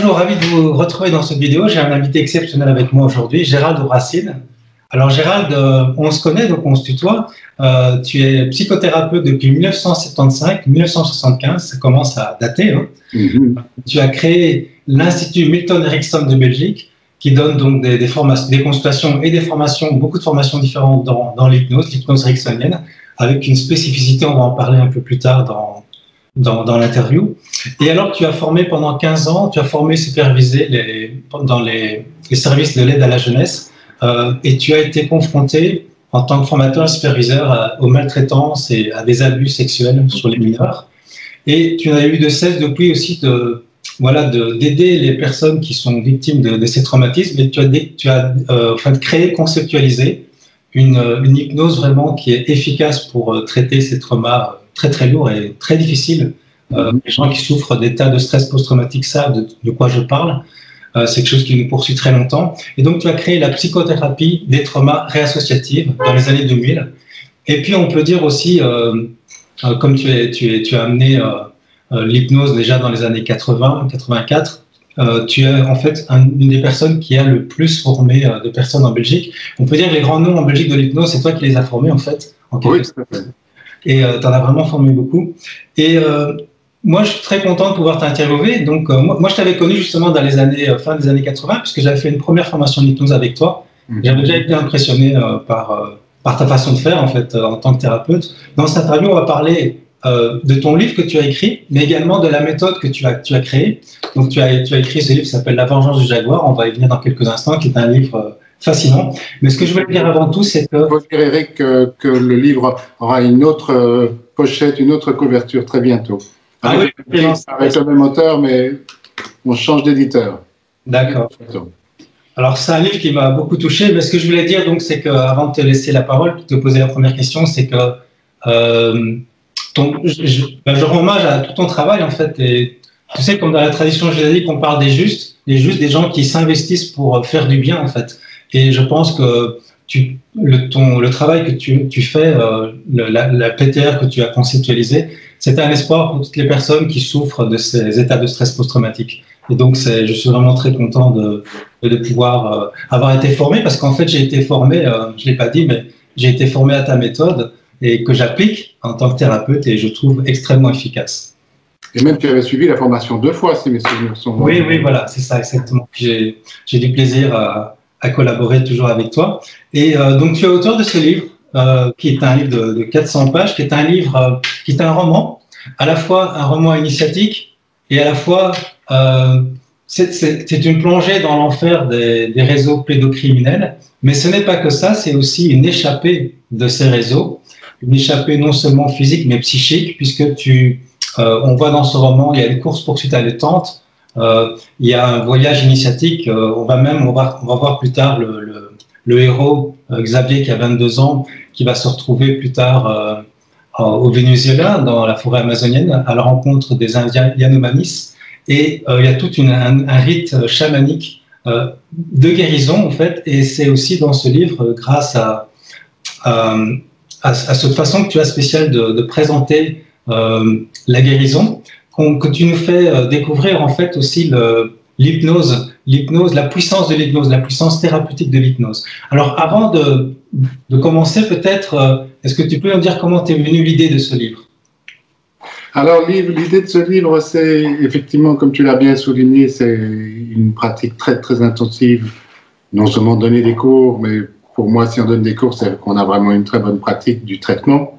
Bonjour, ravi de vous retrouver dans cette vidéo. J'ai un invité exceptionnel avec moi aujourd'hui, Gérald Racine. Alors Gérald, on se connaît, donc on se tutoie. Tu es psychothérapeute depuis 1975-1975, ça commence à dater. Hein. Tu as créé l'Institut Milton Erickson de Belgique, qui donne donc des formations, des consultations et des formations, beaucoup de formations différentes dans l'hypnose ericksonienne, avec une spécificité, on va en parler un peu plus tard dans l'interview. Et alors, tu as formé pendant 15 ans, tu as formé, supervisé dans les services de l'aide à la jeunesse, et tu as été confronté en tant que formateur et superviseur aux maltraitances et à des abus sexuels sur les mineurs. Et tu n'as eu de cesse depuis aussi d'aider les personnes qui sont victimes de ces traumatismes, et tu as créé, conceptualisé une hypnose vraiment qui est efficace pour traiter ces traumas très très lourds et très difficiles. Les gens qui souffrent d'états de stress post-traumatique savent de quoi je parle. C'est quelque chose qui nous poursuit très longtemps. Et donc, tu as créé la psychothérapie des traumas réassociatifs dans les années 2000. Et puis, on peut dire aussi, comme tu as amené l'hypnose déjà dans les années 80, 84, tu es en fait une des personnes qui a le plus formé de personnes en Belgique. On peut dire que les grands noms en Belgique de l'hypnose, c'est toi qui les as formés en fait. Oui, tout à fait. Et tu en as vraiment formé beaucoup. Et moi, je suis très content de pouvoir t'interviewer. Donc, moi, je t'avais connu justement dans fin des années 80, puisque j'avais fait une première formation d'hypnose avec toi. J'avais déjà été impressionné par ta façon de faire, en fait, en tant que thérapeute. Dans cette interview, on va parler de ton livre que tu as écrit, mais également de la méthode que tu as créée. Donc, tu as écrit ce livre qui s'appelle La vengeance du jaguar. On va y venir dans quelques instants, qui est un livre fascinant. Mais ce que je voulais dire avant tout, c'est que... Vous verrez que le livre aura une autre pochette, une autre couverture très bientôt. Avec le même auteur, mais on change d'éditeur. D'accord. Alors, c'est un livre qui m'a beaucoup touché, mais ce que je voulais dire, donc, c'est qu'avant de te laisser la parole, de te poser la première question, c'est que je rends hommage à tout ton travail, en fait. Et tu sais, comme dans la tradition jésuite, on parle des justes, des gens qui s'investissent pour faire du bien, en fait. Et je pense que le travail que tu fais, la PTR que tu as conceptualisé, c'est un espoir pour toutes les personnes qui souffrent de ces états de stress post-traumatique. Et donc, je suis vraiment très content de pouvoir avoir été formé, parce qu'en fait, j'ai été formé, je ne l'ai pas dit, mais j'ai été formé à ta méthode et que j'applique en tant que thérapeute et je trouve extrêmement efficace. Et même tu avais suivi la formation 2 fois, si mes souvenirs sont bons. Oui, voilà, c'est ça, exactement. J'ai du plaisir à collaborer toujours avec toi. Et donc, tu es auteur de ce livre, qui est un livre de 400 pages, qui est un livre, qui est un roman, à la fois un roman initiatique et à la fois, c'est une plongée dans l'enfer des réseaux pédocriminels. Mais ce n'est pas que ça, c'est aussi une échappée de ces réseaux, une échappée non seulement physique, mais psychique, puisque on voit dans ce roman, il y a une course-poursuite haletante, il y a un voyage initiatique, on va voir plus tard le héros, Xavier, qui a 22 ans, qui va se retrouver plus tard au Venezuela, dans la forêt amazonienne, à la rencontre des Indiens Yanomamis. Et il y a tout un rite chamanique de guérison, en fait, et c'est aussi dans ce livre, grâce à cette façon que tu as spéciale de présenter la guérison, que tu nous fais découvrir en fait aussi l'hypnose, la puissance de l'hypnose, la puissance thérapeutique de l'hypnose. Alors avant de commencer, peut-être, est-ce que tu peux nous dire comment t'es venue l'idée de ce livre? Alors l'idée de ce livre, c'est effectivement, comme tu l'as bien souligné, c'est une pratique très très intensive, non seulement donner des cours, mais pour moi, si on donne des cours, c'est qu'on a vraiment une très bonne pratique du traitement.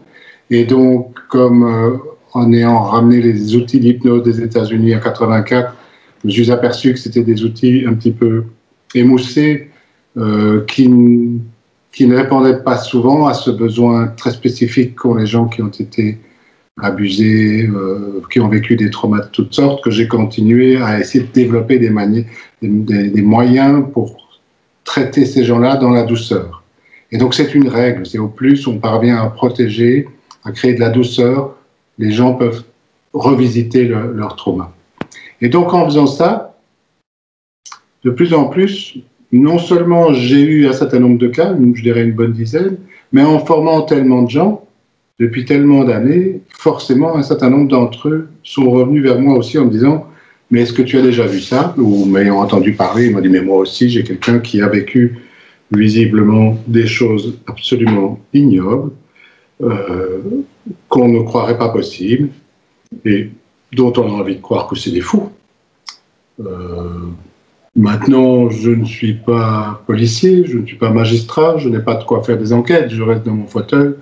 Et donc, comme en ayant ramené les outils d'hypnose des États-Unis en 84, je me suis aperçu que c'était des outils un petit peu émoussés, qui ne répondaient pas souvent à ce besoin très spécifique qu'ont les gens qui ont été abusés, qui ont vécu des traumas de toutes sortes, que j'ai continué à essayer de développer des moyens pour traiter ces gens-là dans la douceur. Et donc c'est une règle, c'est au plus on parvient à protéger, à créer de la douceur, les gens peuvent revisiter leur trauma. Et donc en faisant ça, de plus en plus, non seulement j'ai eu un certain nombre de cas, je dirais une bonne dizaine, mais en formant tellement de gens, depuis tellement d'années, forcément un certain nombre d'entre eux sont revenus vers moi aussi en me disant mais est-ce que tu as déjà vu ça? Ou m'ayant entendu parler, il m'a dit, mais moi aussi, j'ai quelqu'un qui a vécu visiblement des choses absolument ignobles, qu'on ne croirait pas possibles, et dont on a envie de croire que c'est des fous. Maintenant, je ne suis pas policier, je ne suis pas magistrat, je n'ai pas de quoi faire des enquêtes, je reste dans mon fauteuil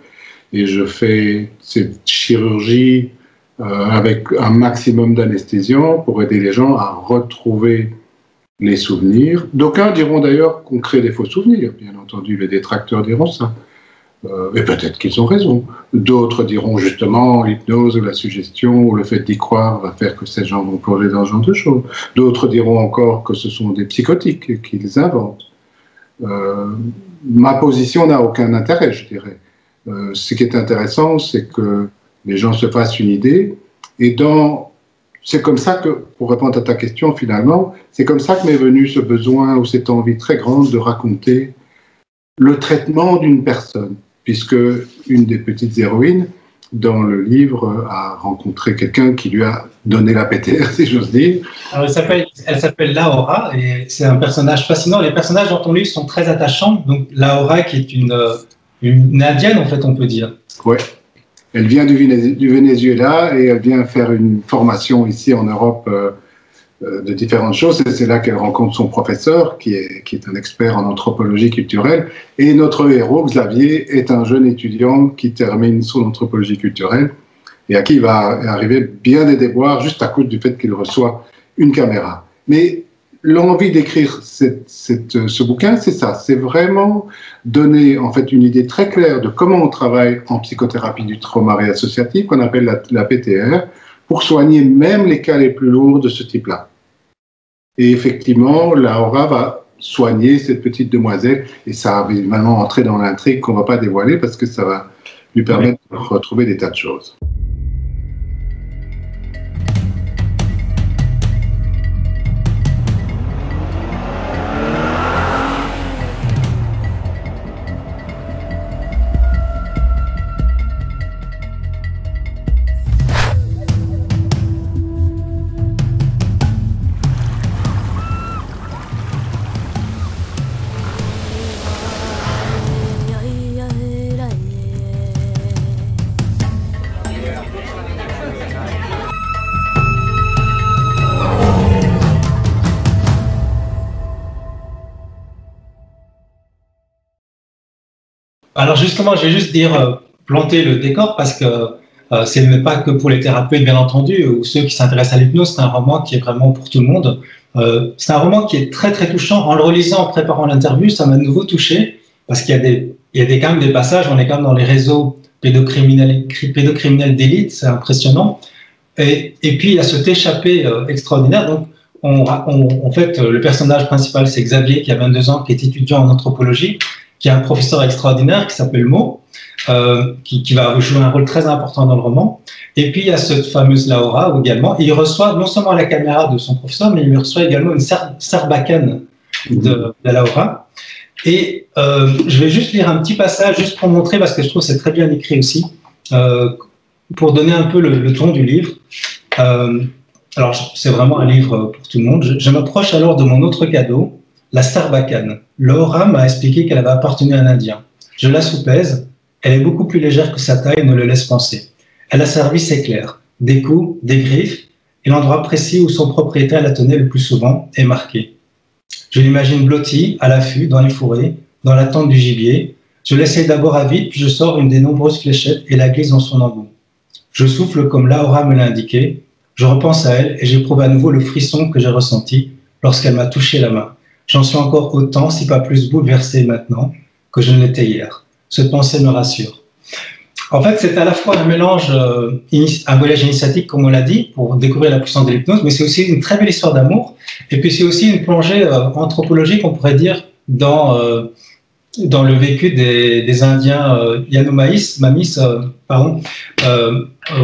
et je fais cette chirurgie avec un maximum d'anesthésion pour aider les gens à retrouver les souvenirs. D'aucuns diront d'ailleurs qu'on crée des faux souvenirs, bien entendu, les détracteurs diront ça. Et peut-être qu'ils ont raison. D'autres diront justement l'hypnose ou la suggestion ou le fait d'y croire va faire que ces gens vont plonger dans ce genre de choses. D'autres diront encore que ce sont des psychotiques qu'ils inventent. Ma position n'a aucun intérêt, je dirais. Ce qui est intéressant, c'est que les gens se fassent une idée. Et c'est comme ça que, pour répondre à ta question finalement, c'est comme ça que m'est venu ce besoin ou cette envie très grande de raconter le traitement d'une personne. Puisque une des petites héroïnes dans le livre a rencontré quelqu'un qui lui a donné la PTR, si j'ose dire. Alors, elle s'appelle Laura, et c'est un personnage fascinant. Les personnages dans ton livre sont très attachants. Donc Laura, qui est une indienne, en fait, on peut dire. Oui. Elle vient du Venezuela et elle vient faire une formation ici en Europe de différentes choses. Et c'est là qu'elle rencontre son professeur, qui est un expert en anthropologie culturelle. Et notre héros, Xavier, est un jeune étudiant qui termine son anthropologie culturelle et à qui il va arriver bien des déboires juste à cause du fait qu'il reçoit une caméra. Mais l'envie d'écrire ce bouquin, c'est ça. C'est vraiment donner en fait une idée très claire de comment on travaille en psychothérapie du trauma réassociatif, qu'on appelle la PTR, pour soigner même les cas les plus lourds de ce type-là. Et effectivement, Laura va soigner cette petite demoiselle, et ça va évidemment entrer dans l'intrigue qu'on ne va pas dévoiler parce que ça va lui permettre de retrouver des tas de choses. Alors justement, je vais juste dire planter le décor parce que ce n'est pas que pour les thérapeutes, bien entendu, ou ceux qui s'intéressent à l'hypnose. C'est un roman qui est vraiment pour tout le monde. C'est un roman qui est très très touchant. En le relisant, en préparant l'interview, ça m'a de nouveau touché parce qu'il y a quand même des passages. On est quand même dans les réseaux pédocriminels d'élite, c'est impressionnant. Et puis il y a cet échappé extraordinaire. Donc en fait, le personnage principal, c'est Xavier, qui a 22 ans, qui est étudiant en anthropologie, qui a un professeur extraordinaire qui s'appelle Mo, qui va jouer un rôle très important dans le roman. Et puis, il y a cette fameuse Laura également. Et il reçoit non seulement la caméra de son professeur, mais il reçoit également une sarbacane de Laura. Et je vais juste lire un petit passage, juste pour montrer, parce que je trouve que c'est très bien écrit aussi, pour donner un peu le ton du livre. Alors, c'est vraiment un livre pour tout le monde. Je m'approche alors de mon autre cadeau, la sarbacane. Laura m'a expliqué qu'elle avait appartenu à un Indien. Je la soupèse. Elle est beaucoup plus légère que sa taille et ne le laisse penser. Elle a servi ses clairs, des coups, des griffes, et l'endroit précis où son propriétaire la tenait le plus souvent est marqué. Je l'imagine blottie, à l'affût, dans les fourrés, dans l'attente du gibier. Je l'essaie d'abord à vide, puis je sors une des nombreuses fléchettes et la glisse dans son embout. Je souffle comme Laura me l'a indiqué. Je repense à elle et j'éprouve à nouveau le frisson que j'ai ressenti lorsqu'elle m'a touché la main. J'en suis encore autant, si pas plus bouleversé maintenant, que je ne l'étais hier. Cette pensée me rassure. En fait, c'est à la fois un mélange, un voyage initiatique, comme on l'a dit, pour découvrir la puissance de l'hypnose, mais c'est aussi une très belle histoire d'amour. Et puis, c'est aussi une plongée anthropologique, on pourrait dire, dans le vécu des Indiens Yanomais,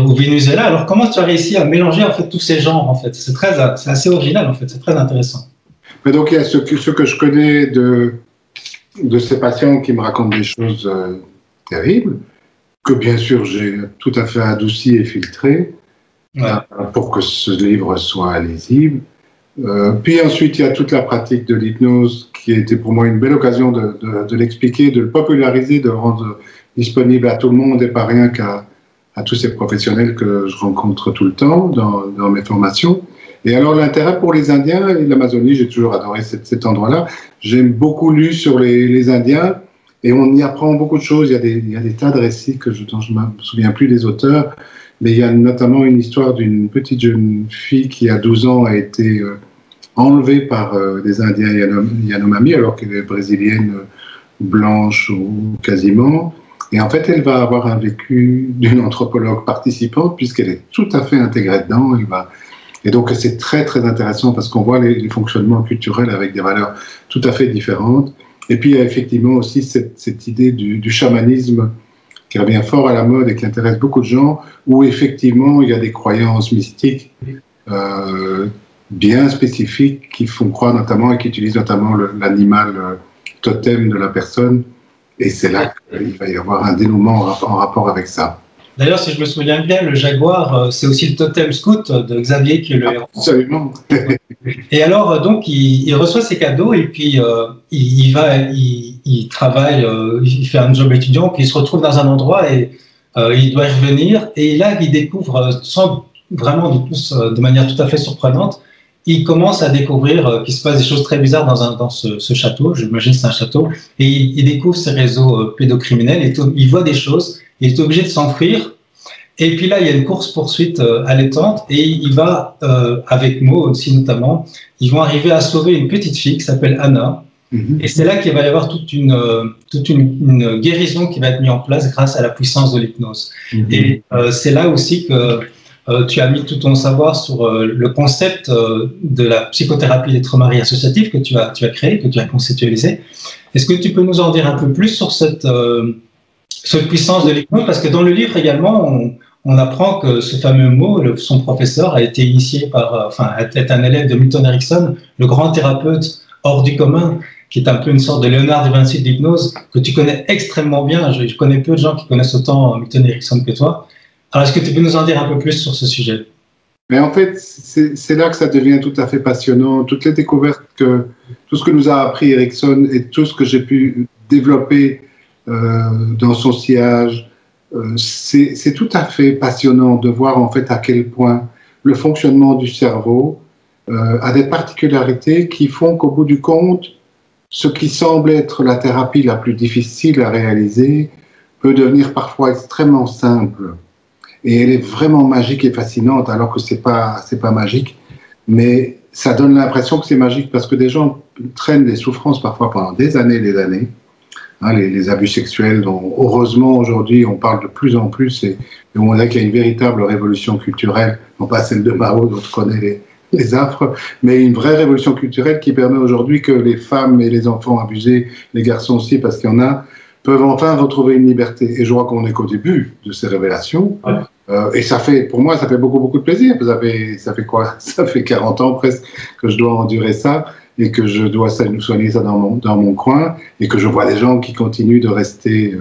au Venezuela. Alors, comment tu as réussi à mélanger en fait tous ces genres, en fait? C'est assez original, en fait. C'est très intéressant. Mais donc, il y a ce que je connais de ces patients qui me racontent des choses terribles, que bien sûr j'ai tout à fait adouci et filtré. pour que ce livre soit lisible. Puis ensuite, il y a toute la pratique de l'hypnose qui a été pour moi une belle occasion de l'expliquer, de le populariser, de le rendre disponible à tout le monde et pas rien qu'à tous ces professionnels que je rencontre tout le temps dans mes formations. Et alors l'intérêt pour les Indiens et l'Amazonie, j'ai toujours adoré cet endroit-là. J'ai beaucoup lu sur les Indiens et on y apprend beaucoup de choses. Il y a des tas de récits dont je ne me souviens plus des auteurs, mais il y a notamment une histoire d'une petite jeune fille qui à 12 ans a été enlevée par des Indiens Yanomami alors qu'elle est brésilienne, blanche ou quasiment. Et en fait, elle va avoir un vécu d'une anthropologue participante puisqu'elle est tout à fait intégrée dedans. Et donc, c'est très, très intéressant parce qu'on voit les fonctionnements culturels avec des valeurs tout à fait différentes. Et puis, il y a effectivement aussi cette idée du chamanisme qui revient fort à la mode et qui intéresse beaucoup de gens, où effectivement, il y a des croyances mystiques bien spécifiques qui font croire notamment et qui utilisent notamment l'animal totem de la personne. Et c'est là qu'il va y avoir un dénouement en rapport avec ça. D'ailleurs, si je me souviens bien, le jaguar, c'est aussi le totem scout de Xavier qui est le héros. Absolument. Et alors, donc, il reçoit ses cadeaux et puis il travaille, il fait un job étudiant, puis il se retrouve dans un endroit et il doit revenir. Et là, il découvre, de manière tout à fait surprenante, il commence à découvrir qu'il se passe des choses très bizarres dans ce château. J'imagine que c'est un château. Et il découvre ces réseaux pédocriminels et il voit des choses. Il est obligé de s'enfuir. Et puis là, il y a une course-poursuite allaitante et il va, avec Mo aussi notamment, ils vont arriver à sauver une petite fille qui s'appelle Anna. Mm-hmm. Et c'est là qu'il va y avoir toute une guérison qui va être mise en place grâce à la puissance de l'hypnose. Mm-hmm. Et c'est là aussi que tu as mis tout ton savoir sur le concept de la psychothérapie des traumas associatifs que tu as créé, que tu as conceptualisé. Est-ce que tu peux nous en dire un peu plus sur cette puissance de l'hypnose? Parce que dans le livre également, on apprend que ce fameux Mo, son professeur, a été initié est un élève de Milton Erickson, le grand thérapeute hors du commun, qui est un peu une sorte de Léonard de Vinci de l'hypnose, que tu connais extrêmement bien. Je connais peu de gens qui connaissent autant Milton Erickson que toi. Alors, est-ce que tu peux nous en dire un peu plus sur ce sujet? Mais en fait, c'est là que ça devient tout à fait passionnant. Toutes les découvertes tout ce que nous a appris Erickson et tout ce que j'ai pu développer dans son sillage, c'est tout à fait passionnant de voir en fait à quel point le fonctionnement du cerveau a des particularités qui font qu'au bout du compte, ce qui semble être la thérapie la plus difficile à réaliser peut devenir parfois extrêmement simple. Et elle est vraiment magique et fascinante, alors que c'est pas magique. Mais ça donne l'impression que c'est magique parce que des gens traînent des souffrances parfois pendant des années et des années. Hein, les abus sexuels dont, heureusement, aujourd'hui, on parle de plus en plus et on voit qu'il y a une véritable révolution culturelle, non pas celle de Mao, dont on connaît les affres, mais une vraie révolution culturelle qui permet aujourd'hui que les femmes et les enfants abusés, les garçons aussi, parce qu'il y en a, peuvent enfin retrouver une liberté. Et je crois qu'on n'est qu'au début de ces révélations. Ouais. Et pour moi, ça fait beaucoup de plaisir. Ça fait quoi? Ça fait 40 ans presque que je dois endurer ça et que je dois soigner ça dans mon coin et que je vois des gens qui continuent de rester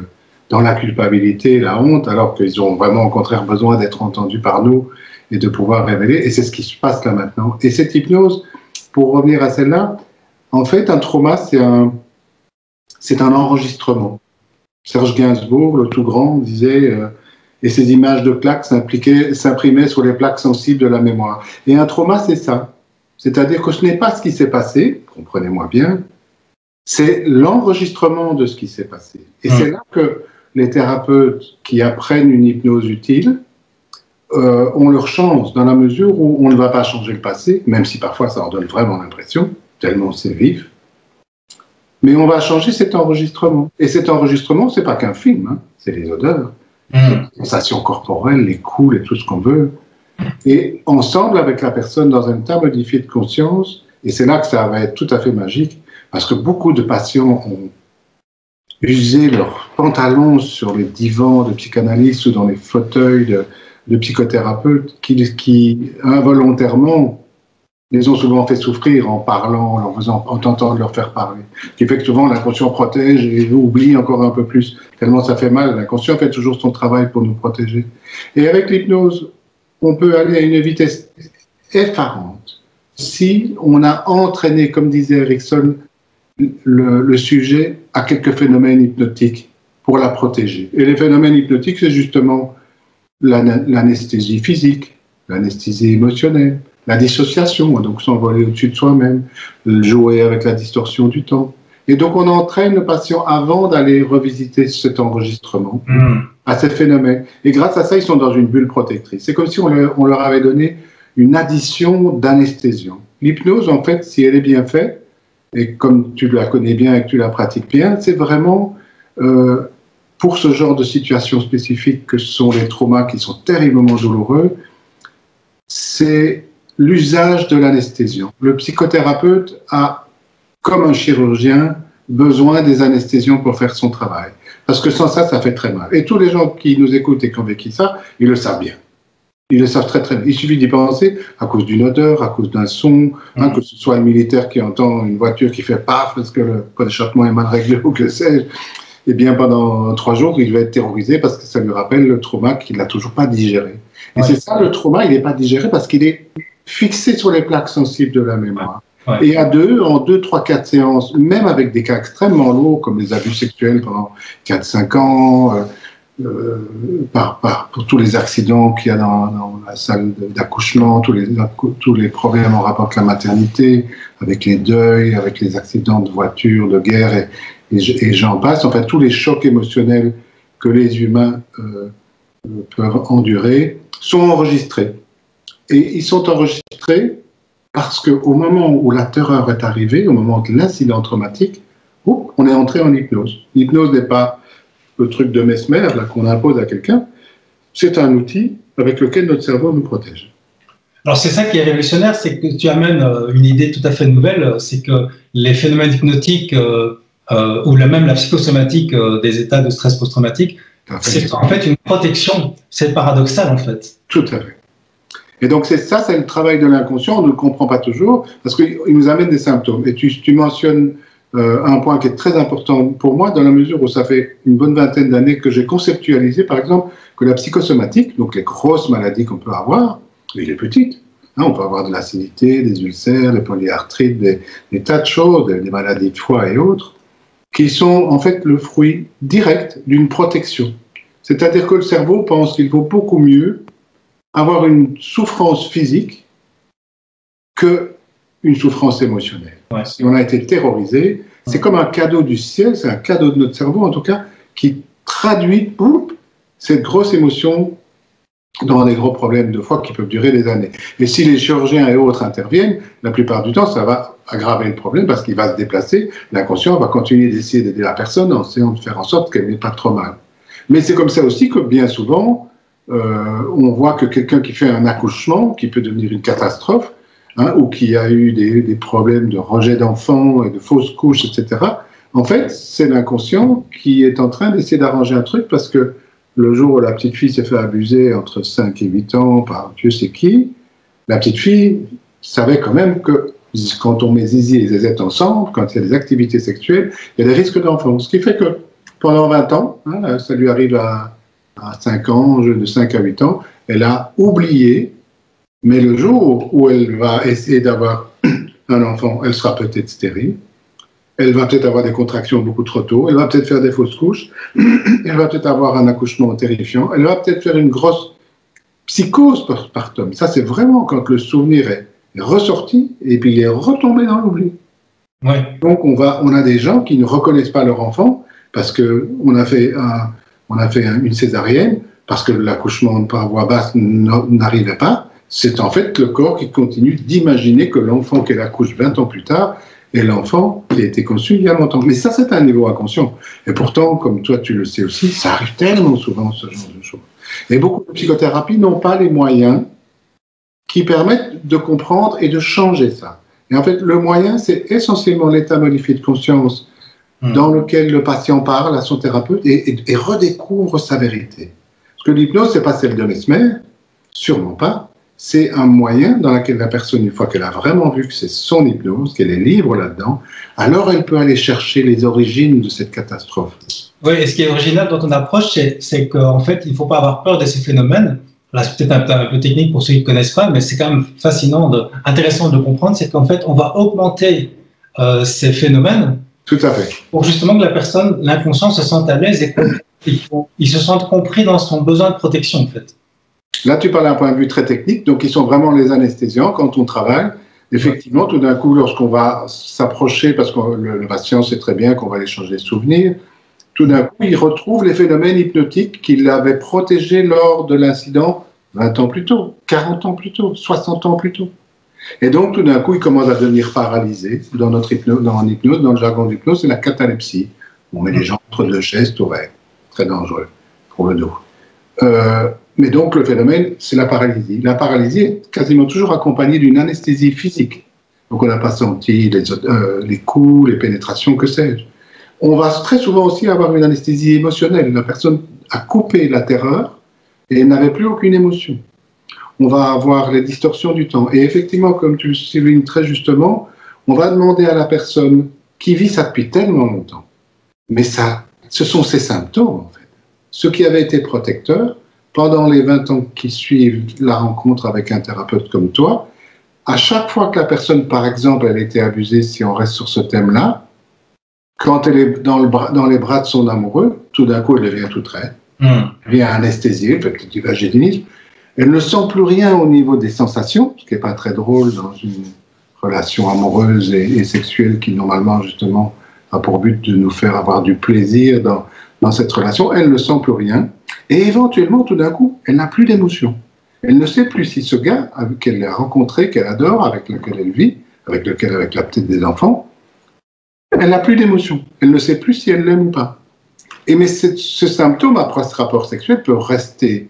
dans la culpabilité, la honte, alors qu'ils ont vraiment au contraire besoin d'être entendus par nous et de pouvoir révéler. Et c'est ce qui se passe là maintenant. Et cette hypnose, pour revenir à celle-là, en fait, un trauma, c'est un enregistrement. Serge Gainsbourg, le tout grand, disait et ces images de plaques s'imprimaient sur les plaques sensibles de la mémoire. Et un trauma, c'est ça. C'est-à-dire que ce n'est pas ce qui s'est passé, comprenez-moi bien, c'est l'enregistrement de ce qui s'est passé. Et c'est là que les thérapeutes qui apprennent une hypnose utile ont leur chance, dans la mesure où on ne va pas changer le passé, même si parfois ça en donne vraiment l'impression, tellement c'est vif. Mais on va changer cet enregistrement. Et cet enregistrement, c'est pas qu'un film, hein, c'est les odeurs, les sensations corporelles, les coups, et tout ce qu'on veut. Et ensemble, avec la personne, dans un état modifié de conscience, et c'est là que ça va être tout à fait magique, parce que beaucoup de patients ont usé leurs pantalons sur les divans de psychanalystes ou dans les fauteuils de psychothérapeutes qui involontairement les ont souvent fait souffrir en parlant, en tentant de leur faire parler. Ce qui fait que souvent l'inconscient protège et oublie encore un peu plus. Tellement ça fait mal, l'inconscient fait toujours son travail pour nous protéger. Et avec l'hypnose, on peut aller à une vitesse effarante si on a entraîné, comme disait Erickson, le sujet à quelques phénomènes hypnotiques pour la protéger. Et les phénomènes hypnotiques, c'est justement l'anesthésie physique, l'anesthésie émotionnelle, la dissociation, donc s'envoler au-dessus de soi-même, jouer avec la distorsion du temps. Et donc on entraîne le patient avant d'aller revisiter cet enregistrement à ces phénomènes. Et grâce à ça, ils sont dans une bulle protectrice. C'est comme si on leur avait donné une addition d'anesthésiants. L'hypnose, en fait, si elle est bien faite, et comme tu la connais bien et que tu la pratiques bien, c'est vraiment pour ce genre de situation spécifique que sont les traumas qui sont terriblement douloureux, c'est l'usage de l'anesthésiant. Le psychothérapeute a, comme un chirurgien, besoin des anesthésiants pour faire son travail. Parce que sans ça, ça fait très mal. Et tous les gens qui nous écoutent et qui ont vécu ça, ils le savent bien. Ils le savent très très bien. Il suffit d'y penser à cause d'une odeur, à cause d'un son, que ce soit un militaire qui entend une voiture qui fait paf parce que le pot d'échappement est mal réglé ou que sais-je. Eh bien, pendant 3 jours, il va être terrorisé parce que ça lui rappelle le trauma qu'il n'a toujours pas digéré. Et c'est ça, le trauma, il n'est pas digéré parce qu'il est fixé sur les plaques sensibles de la mémoire. Et en 2, 3, 4 séances, même avec des cas extrêmement lourds, comme les abus sexuels pendant 4-5 ans, pour tous les accidents qu'il y a dans la salle d'accouchement, tous les problèmes en rapport avec la maternité, avec les deuils, avec les accidents de voiture, de guerre, et j'en passe, en fait, tous les chocs émotionnels que les humains peuvent endurer sont enregistrés. Et ils sont enregistrés parce qu'au moment où la terreur est arrivée, au moment de l'incident traumatique, on est entré en hypnose. L'hypnose n'est pas le truc de Mesmer qu'on impose à quelqu'un, c'est un outil avec lequel notre cerveau nous protège. Alors c'est ça qui est révolutionnaire, c'est que tu amènes une idée tout à fait nouvelle, c'est que les phénomènes hypnotiques ou même la psychosomatique des états de stress post-traumatique, c'est en fait une protection. C'est paradoxal en fait. Tout à fait. Et donc c'est le travail de l'inconscient, on ne le comprend pas toujours, parce qu'il nous amène des symptômes. Et tu mentionnes un point qui est très important pour moi, dans la mesure où ça fait une bonne vingtaine d'années que j'ai conceptualisé, par exemple, que la psychosomatique, donc les grosses maladies qu'on peut avoir, et les petites, on peut avoir de l'acidité, des ulcères, des polyarthrites, des tas de choses, des maladies de foie et autres, qui sont en fait le fruit direct d'une protection. C'est-à-dire que le cerveau pense qu'il vaut beaucoup mieux avoir une souffrance physique qu'une souffrance émotionnelle. Ouais. Si on a été terrorisé, c'est comme un cadeau du ciel, c'est un cadeau de notre cerveau en tout cas, qui traduit cette grosse émotion dans des gros problèmes de foie qui peuvent durer des années. Et si les chirurgiens et autres interviennent, la plupart du temps, ça va aggraver le problème parce qu'il va se déplacer, l'inconscient va continuer d'essayer d'aider la personne en essayant de faire en sorte qu'elle n'ait pas trop mal. Mais c'est comme ça aussi que bien souvent, on voit que quelqu'un qui fait un accouchement, qui peut devenir une catastrophe, ou qui a eu des problèmes de rejet d'enfants et de fausses couches, etc., en fait, c'est l'inconscient qui est en train d'essayer d'arranger un truc parce que le jour où la petite fille s'est fait abuser entre 5 et 8 ans par Dieu sait qui, la petite fille savait quand même que quand on met zizi et zézette ensemble, quand il y a des activités sexuelles, il y a des risques d'enfants. Ce qui fait que pendant 20 ans, ça lui arrive à 5 ans, de 5 à 8 ans, elle a oublié, mais le jour où elle va essayer d'avoir un enfant, elle sera peut-être stérile, elle va peut-être avoir des contractions beaucoup trop tôt, elle va peut-être faire des fausses couches, elle va peut-être avoir un accouchement terrifiant, elle va peut-être faire une grosse psychose postpartum. Ça, c'est vraiment quand le souvenir est ressorti et puis il est retombé dans l'oubli. Ouais. Donc, on a des gens qui ne reconnaissent pas leur enfant parce qu'on a fait une césarienne, parce que l'accouchement par voie basse n'arrivait pas. C'est en fait le corps qui continue d'imaginer que l'enfant qu'elle accouche 20 ans plus tard est l'enfant qui a été conçu il y a longtemps. Mais ça, c'est un niveau inconscient. Et pourtant, comme toi, tu le sais aussi, ça arrive tellement souvent, ce genre de choses. Et beaucoup de psychothérapies n'ont pas les moyens qui permettent de comprendre et de changer ça. Et en fait, le moyen, c'est essentiellement l'état modifié de conscience dans lequel le patient parle à son thérapeute et redécouvre sa vérité. Parce que l'hypnose, c'est pas celle de Mesmer, sûrement pas. C'est un moyen dans lequel la personne, une fois qu'elle a vraiment vu que c'est son hypnose, qu'elle est libre là-dedans, alors elle peut aller chercher les origines de cette catastrophe. Oui, et ce qui est original dans ton approche, c'est qu'en fait, il ne faut pas avoir peur de ces phénomènes. là c'est peut-être un peu technique pour ceux qui ne connaissent pas, mais c'est quand même fascinant, intéressant de comprendre, c'est qu'en fait, on va augmenter ces phénomènes. Tout à fait. Pour justement que la personne, l'inconscient, se sente à l'aise et qu'il se sente compris dans son besoin de protection, en fait. Là, tu parles d'un point de vue très technique, donc ils sont vraiment les anesthésiants quand on travaille. Effectivement, tout d'un coup, lorsqu'on va s'approcher, parce que le patient sait très bien qu'on va aller changer de souvenir, tout d'un coup, il retrouve les phénomènes hypnotiques qu'il avait protégés lors de l'incident 20 ans plus tôt, 40 ans plus tôt, 60 ans plus tôt. Et donc, tout d'un coup, il commence à devenir paralysé. Dans notre hypnose, dans le jargon d'hypnose, c'est la catalepsie. On met les gens entre deux chaises, tout va être très dangereux pour le dos. Mais donc, le phénomène, c'est la paralysie. La paralysie est quasiment toujours accompagnée d'une anesthésie physique. Donc, on n'a pas senti les coups, les pénétrations, que sais-je. On va très souvent aussi avoir une anesthésie émotionnelle. La personne a coupé la terreur et n'avait plus aucune émotion. On va avoir les distorsions du temps. Et effectivement, comme tu le soulignes très justement, on va demander à la personne qui vit ça depuis tellement longtemps. Mais ça, ce sont ses symptômes, en fait. Ce qui avait été protecteur, pendant les 20 ans qui suivent la rencontre avec un thérapeute comme toi, à chaque fois que la personne, par exemple, elle a été abusée, si on reste sur ce thème-là, quand elle est dans les bras de son amoureux, tout d'un coup, elle devient toute raide. Elle devient anesthésiée, fait du vaginisme. Elle ne sent plus rien au niveau des sensations, ce qui n'est pas très drôle dans une relation amoureuse et sexuelle qui, normalement, justement, a pour but de nous faire avoir du plaisir dans cette relation. Elle ne sent plus rien. Et éventuellement, tout d'un coup, elle n'a plus d'émotion. Elle ne sait plus si ce gars qu'elle a rencontré, qu'elle adore, avec lequel elle vit, avec la petite des enfants, elle n'a plus d'émotion. Elle ne sait plus si elle l'aime ou pas. Mais ce symptôme, après ce rapport sexuel, peut rester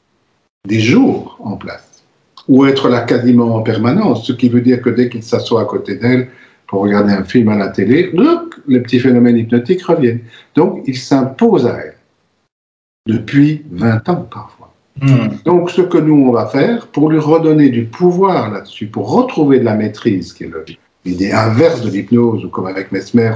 des jours en place, ou être là quasiment en permanence, ce qui veut dire que dès qu'il s'assoit à côté d'elle pour regarder un film à la télé, les petits phénomènes hypnotiques reviennent. Donc, il s'impose à elle, depuis 20 ans parfois. Donc, ce que nous, on va faire, pour lui redonner du pouvoir là-dessus, pour retrouver de la maîtrise, qui est l'idée inverse de l'hypnose, ou comme avec Mesmer,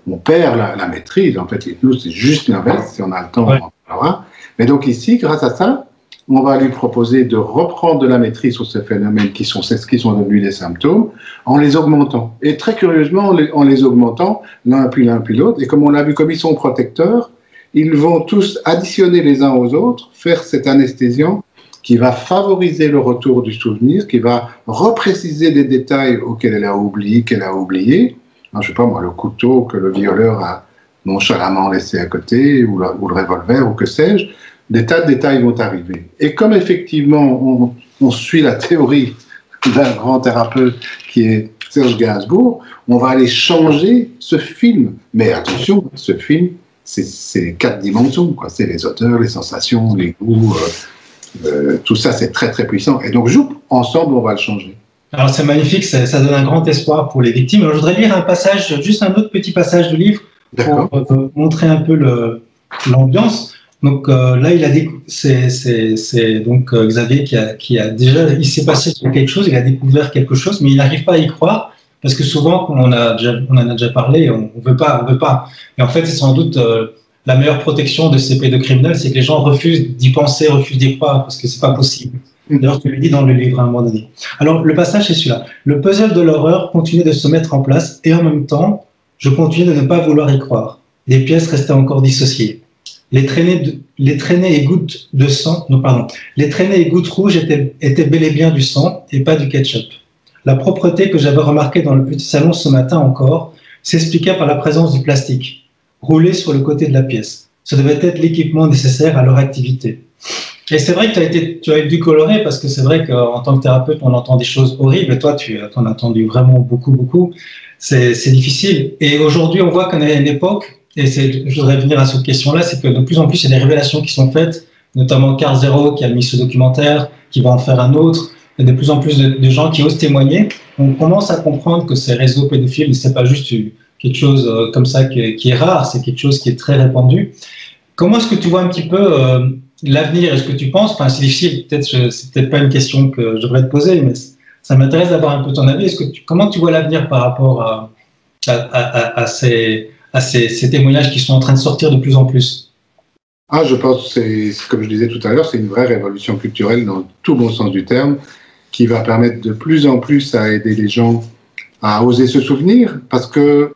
on perd la maîtrise. En fait, l'hypnose, c'est juste l'inverse. Si on a le temps, on en parlera. Mais donc ici, grâce à ça, on va lui proposer de reprendre de la maîtrise sur ces phénomènes qui sont devenus des symptômes, en les augmentant. Et très curieusement, en les augmentant, l'un puis l'autre. Et comme on l'a vu, comme ils sont protecteurs, ils vont tous additionner les uns aux autres, faire cet anesthésiant qui va favoriser le retour du souvenir, qui va repréciser des détails auxquels elle a oublié, qu'elle a oublié. Alors, je ne sais pas moi, le couteau que le violeur a nonchalamment laissé à côté, ou le revolver, ou que sais-je. Des tas de détails vont arriver. Et comme effectivement, on suit la théorie d'un grand thérapeute qui est Serge Gainsbourg, on va aller changer ce film. Mais attention, ce film, c'est 4 dimensions, quoi. C'est les odeurs, les sensations, les goûts, tout ça, c'est très très puissant. Et donc, ensemble, on va le changer. Alors c'est magnifique, ça donne un grand espoir pour les victimes. Alors, je voudrais lire un passage, juste un autre petit passage du livre, pour montrer un peu l'ambiance. Donc là, c'est donc Xavier qui a déjà, il s'est passé quelque chose, il a découvert quelque chose, mais il n'arrive pas à y croire parce que souvent, on en a déjà parlé, on veut pas. Et en fait, c'est sans doute la meilleure protection de ces pédocriminels, c'est que les gens refusent d'y penser, refusent d'y croire parce que c'est pas possible. D'ailleurs, tu le dis dans le livre à un moment donné. Alors, le passage, c'est celui-là. Le puzzle de l'horreur continuait de se mettre en place et en même temps, je continuais de ne pas vouloir y croire. Les pièces restaient encore dissociées. Les traînées et gouttes de sang, les traînées et gouttes rouges étaient bel et bien du sang et pas du ketchup. La propreté que j'avais remarquée dans le petit salon ce matin encore s'expliquait par la présence du plastique, roulé sur le côté de la pièce. Ce devait être l'équipement nécessaire à leur activité. Et c'est vrai que tu as dû colorer parce que c'est vrai qu'en tant que thérapeute, on entend des choses horribles. Et toi, tu en as entendu vraiment beaucoup. C'est difficile. Et aujourd'hui, on voit qu'on est à une époque, et je voudrais venir à cette question-là, c'est que de plus en plus, il y a des révélations qui sont faites, notamment Carl Zero qui a mis ce documentaire, qui va en faire un autre. Il y a de plus en plus de gens qui osent témoigner. On commence à comprendre que ces réseaux pédophiles, c'est pas juste quelque chose comme ça qui est rare, c'est quelque chose qui est très répandu. Comment est-ce que tu vois un petit peu l'avenir? Est-ce que tu penses, enfin c'est difficile, c'est peut-être pas une question que je devrais te poser, mais ça m'intéresse d'avoir un peu ton avis. Comment tu vois l'avenir par rapport à ces témoignages qui sont en train de sortir de plus en plus? Ah, je pense que comme je disais tout à l'heure, c'est une vraie révolution culturelle dans tout bon sens du terme, qui va permettre de plus en plus à aider les gens à oser se souvenir, parce que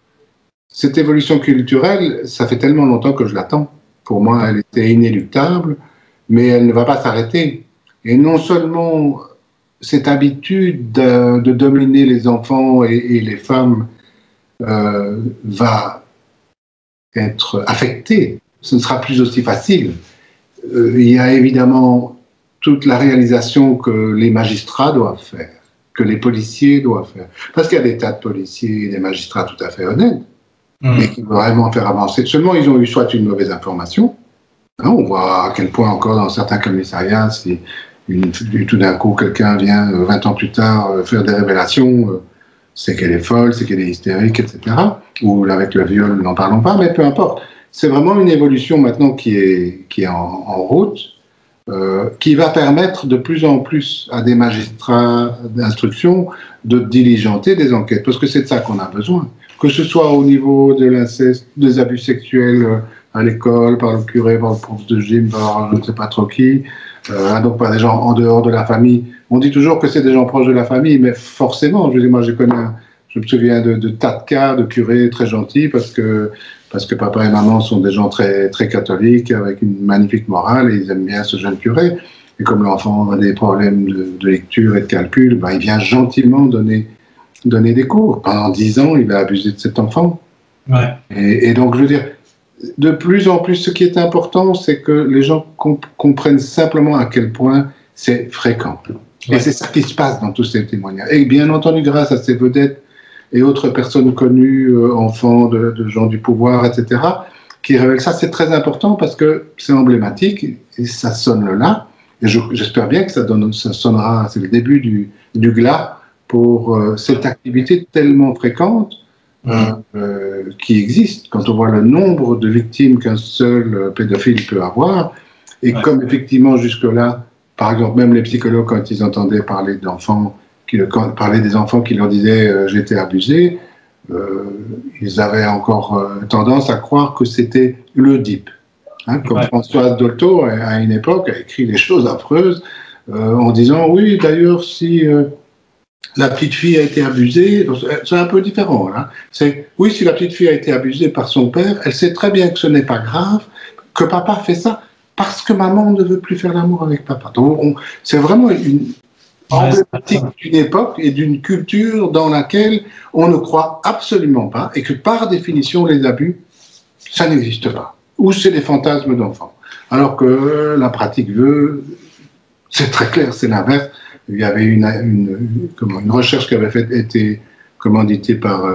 cette évolution culturelle, ça fait tellement longtemps que je l'attends. Pour moi, elle était inéluctable, mais elle ne va pas s'arrêter. Et non seulement cette habitude de dominer les enfants et les femmes va être affectée, ce ne sera plus aussi facile. Il y a évidemment toute la réalisation que les magistrats doivent faire, que les policiers doivent faire. Parce qu'il y a des tas de policiers et des magistrats tout à fait honnêtes, mais qui vont vraiment faire avancer. Seulement, ils ont eu soit une mauvaise information, hein, on voit à quel point encore dans certains commissariats, si tout d'un coup quelqu'un vient 20 ans plus tard faire des révélations, c'est qu'elle est folle, c'est qu'elle est hystérique, etc. Ou avec le viol, n'en parlons pas, mais peu importe. C'est vraiment une évolution maintenant qui est en route, qui va permettre de plus en plus à des magistrats d'instruction de diligenter des enquêtes, parce que c'est de ça qu'on a besoin. Que ce soit au niveau de l'inceste, des abus sexuels à l'école, par le curé, par le prof de gym, par je ne sais pas trop qui, donc par des gens en dehors de la famille. On dit toujours que c'est des gens proches de la famille, mais forcément, je me souviens de tas de cas de curés très gentils, parce que papa et maman sont des gens très, très catholiques, avec une magnifique morale, et ils aiment bien ce jeune curé. Et comme l'enfant a des problèmes de lecture et de calcul, ben, il vient gentiment donner des cours. Pendant 10 ans, il a abusé de cet enfant. Ouais. Et donc, je veux dire, de plus en plus, ce qui est important, c'est que les gens comprennent simplement à quel point c'est fréquent. Ouais. Et c'est ça qui se passe dans tous ces témoignages. Et bien entendu, grâce à ces vedettes et autres personnes connues, enfants de gens du pouvoir, etc., qui révèlent ça, c'est très important parce que c'est emblématique et ça sonne là. Et j'espère bien que ça sonnera, c'est le début du glas pour cette activité tellement fréquente qui existe. Quand on voit le nombre de victimes qu'un seul pédophile peut avoir, et comme effectivement jusque-là, par exemple, même les psychologues, quand ils entendaient parler d'enfants, parler des enfants qui leur disaient j'ai été abusé, ils avaient encore tendance à croire que c'était l'Oedipe. Hein, comme Françoise Dolto, à une époque, a écrit des choses affreuses en disant oui, d'ailleurs, si la petite fille a été abusée, c'est un peu différent. Hein. Oui, si la petite fille a été abusée par son père, elle sait très bien que ce n'est pas grave, que papa fait ça parce que maman ne veut plus faire l'amour avec papa. Donc, c'est vraiment une emblématique d'une époque et d'une culture dans laquelle on ne croit absolument pas et que par définition, les abus, ça n'existe pas. Ou c'est des fantasmes d'enfants. Alors que la pratique veut, c'est très clair, c'est l'inverse. Il y avait une recherche qui avait été commanditée par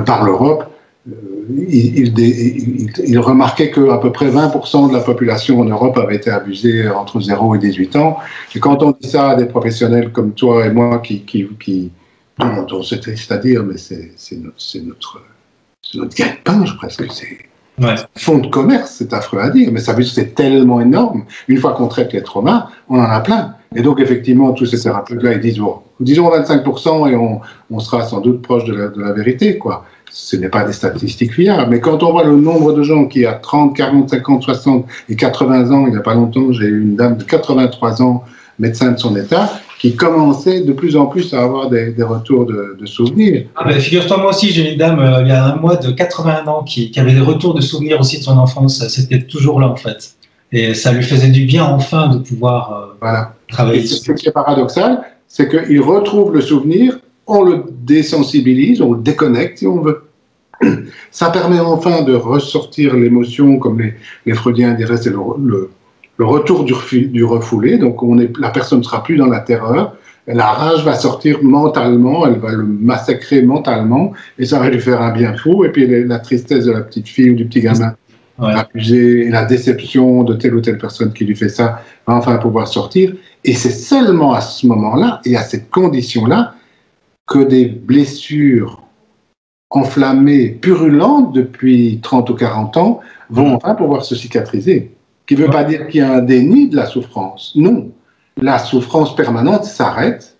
par l'Europe. Il remarquait qu'à peu près 20% de la population en Europe avait été abusée entre 0 et 18 ans. Et quand on dit ça à des professionnels comme toi et moi c'est-à-dire, mais c'est notre gagne-pain, presque. C'est fond de commerce, c'est affreux à dire, mais ça veut dire que c'est tellement énorme. Une fois qu'on traite les traumas, on en a plein. Et donc, effectivement, tous ces thérapeutes-là, ils disent, bon, disons 25% et on sera sans doute proche de la vérité, quoi. Ce n'est pas des statistiques fiables. Mais quand on voit le nombre de gens qui, à 30, 40, 50, 60 et 80 ans, il n'y a pas longtemps, j'ai eu une dame de 83 ans, médecin de son état, qui commençait de plus en plus à avoir des retours de souvenirs. Ah ben, figure-toi, moi aussi, j'ai une dame, il y a un mois, de 81 ans, qui avait des retours de souvenirs aussi de son enfance. C'était toujours là, en fait. Et ça lui faisait du bien, enfin, de pouvoir travailler dessus. Ce qui est paradoxal, c'est qu'il retrouve le souvenir, on le désensibilise, on le déconnecte, si on veut. Ça permet enfin de ressortir l'émotion, comme les Freudiens diraient, c'est le retour du refoulé. Donc la personne ne sera plus dans la terreur. La rage va sortir mentalement, elle va le massacrer mentalement, et ça va lui faire un bien fou. Et puis la tristesse de la petite fille ou du petit gamin abusé, la déception de telle ou telle personne qui lui fait ça, va enfin pouvoir sortir. Et c'est seulement à ce moment-là et à cette condition-là que des blessures enflammées, purulentes depuis 30 ou 40 ans, vont enfin pouvoir se cicatriser. Ce qui ne veut pas dire qu'il y a un déni de la souffrance. Non. La souffrance permanente s'arrête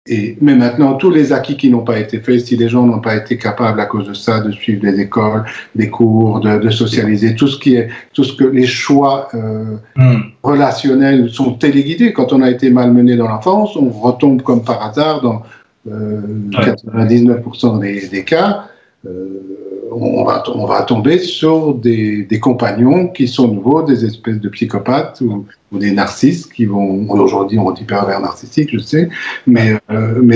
Mais maintenant, tous les acquis qui n'ont pas été faits, si les gens n'ont pas été capables à cause de ça de suivre des écoles, des cours, de socialiser, tout ce que les choix relationnels sont téléguidés. Quand on a été malmené dans l'enfance, on retombe comme par hasard dans 99% des cas. On va tomber sur des compagnons qui sont nouveaux, des espèces de psychopathes ou des narcisses qui vont, aujourd'hui on dit pervers narcissique, je sais, mais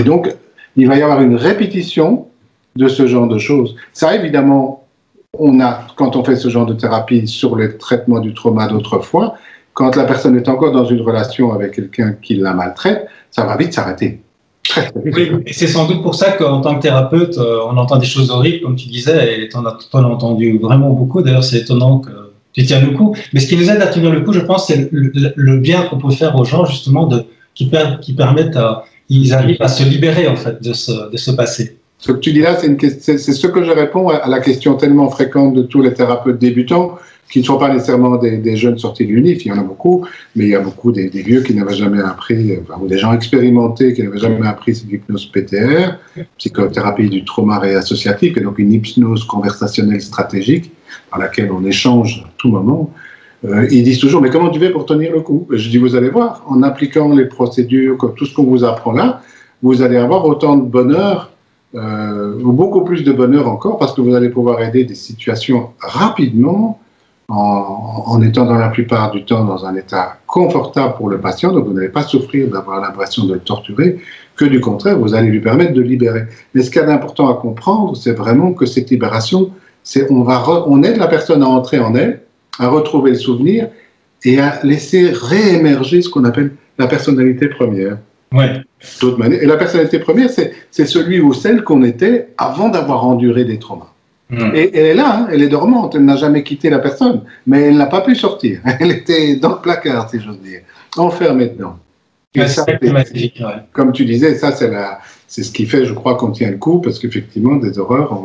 donc il va y avoir une répétition de ce genre de choses. Ça évidemment, quand on fait ce genre de thérapie sur le traitement du trauma d'autrefois, quand la personne est encore dans une relation avec quelqu'un qui la maltraite, ça va vite s'arrêter. Oui, et c'est sans doute pour ça qu'en tant que thérapeute, on entend des choses horribles, comme tu disais, et tu en as entendu vraiment beaucoup. D'ailleurs, c'est étonnant que tu tiens le coup. Mais ce qui nous aide à tenir le coup, je pense, c'est le bien qu'on peut faire aux gens, justement, qui permettent ils arrivent à se libérer, en fait, de ce passé. Ce que tu dis là, c'est ce que je réponds à la question tellement fréquente de tous les thérapeutes débutants, qui ne sont pas nécessairement des jeunes sortis de l'UNIF, il y en a beaucoup, mais il y a beaucoup des vieux qui n'avaient jamais appris, ou des gens expérimentés qui n'avaient jamais appris l'hypnose PTR, psychothérapie du trauma réassociatif, et donc une hypnose conversationnelle stratégique, dans laquelle on échange à tout moment. Ils disent toujours, mais comment tu fais pour tenir le coup? Je dis, vous allez voir, en appliquant les procédures, comme tout ce qu'on vous apprend là, vous allez avoir autant de bonheur, ou beaucoup plus de bonheur encore, parce que vous allez pouvoir aider des situations rapidement, en étant dans la plupart du temps dans un état confortable pour le patient, donc vous n'allez pas souffrir d'avoir l'impression de le torturer, que du contraire, vous allez lui permettre de libérer. Mais ce qu'il y a d'important à comprendre, c'est vraiment que cette libération, on aide la personne à entrer en elle, à retrouver le souvenir et à laisser réémerger ce qu'on appelle la personnalité première. Ouais. D'autres manières. Et la personnalité première, c'est celui ou celle qu'on était avant d'avoir enduré des traumas. Et elle est là, hein, elle est dormante, elle n'a jamais quitté la personne, mais elle n'a pas pu sortir. Elle était dans le placard, si j'ose dire, enfermée dedans. Et ça, magnifique, ouais. Comme tu disais, ça c'est ce qui fait, je crois, qu'on tient le coup, parce qu'effectivement, des horreurs,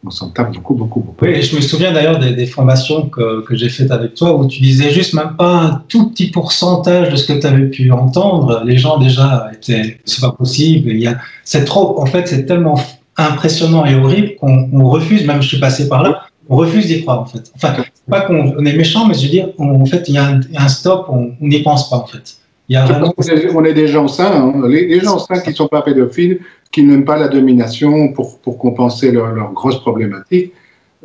on s'en tape beaucoup. Oui, et je me souviens d'ailleurs des formations que j'ai faites avec toi, où tu disais juste même pas un tout petit pourcentage de ce que tu avais pu entendre. Les gens déjà étaient, c'est pas possible. C'est trop, en fait, c'est tellement impressionnant et horrible qu'on refuse, même je suis passé par là, on refuse d'y croire en fait. Enfin, c'est pas qu'on est méchant, mais je veux dire, en fait, il y a un stop, on n'y pense pas en fait. Il y a vraiment... On est des gens sains, hein. Les gens sains qui ne sont pas pédophiles, qui n'aiment pas la domination pour compenser leurs grosses problématiques,